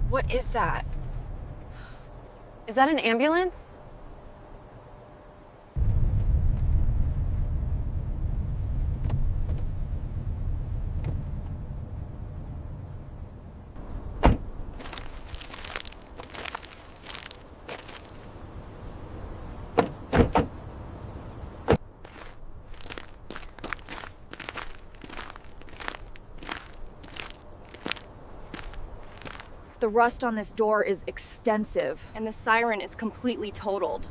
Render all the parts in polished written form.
What is that? Is that an ambulance? The rust on this door is extensive. And the siren is completely totaled.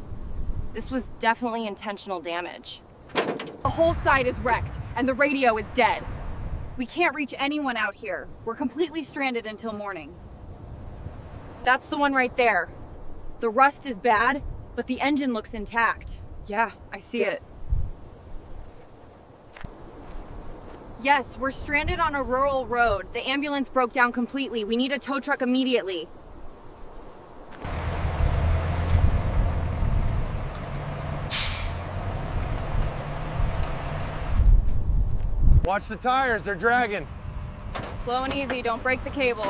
This was definitely intentional damage. The whole site is wrecked, and the radio is dead. We can't reach anyone out here. We're completely stranded until morning. That's the one right there. The rust is bad, but the engine looks intact. Yeah, I see it. Yes, we're stranded on a rural road. The ambulance broke down completely. We need a tow truck immediately. Watch the tires, they're dragging. Slow and easy, don't break the cable.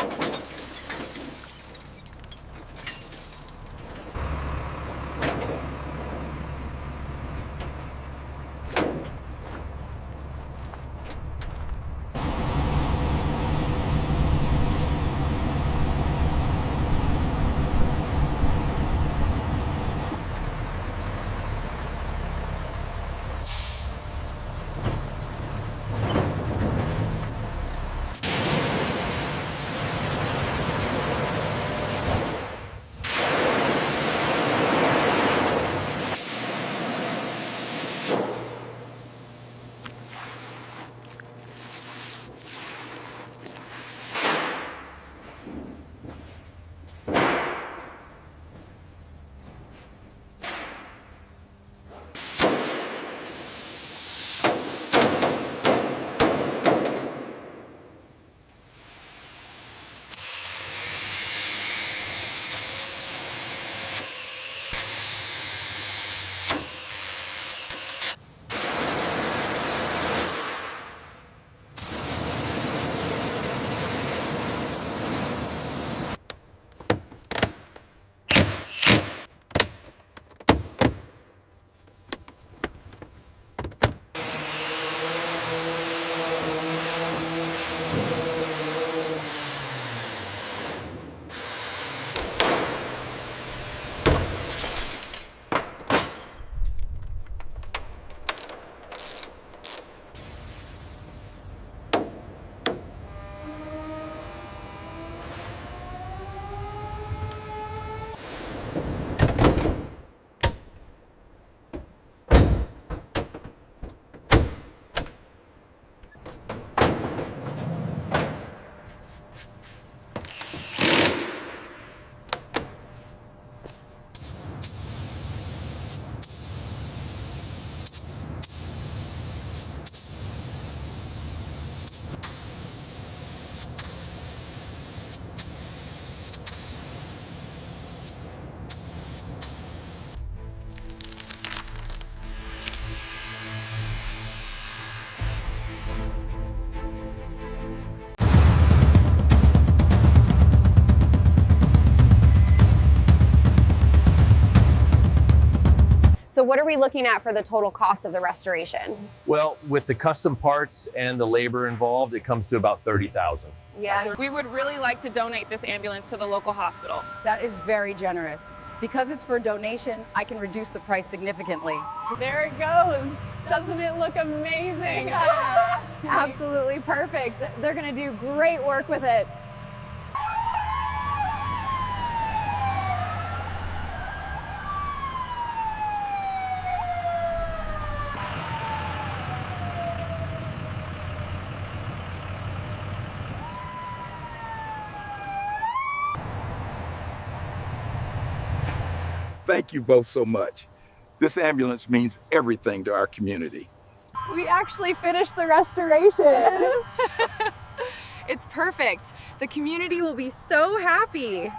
So what are we looking at for the total cost of the restoration? Well, with the custom parts and the labor involved, it comes to about $30,000. Yeah. We would really like to donate this ambulance to the local hospital. That is very generous. Because it's for donation, I can reduce the price significantly. There it goes. Doesn't it look amazing? Absolutely perfect. They're gonna do great work with it. Thank you both so much. This ambulance means everything to our community. We actually finished the restoration. It's perfect. The community will be so happy.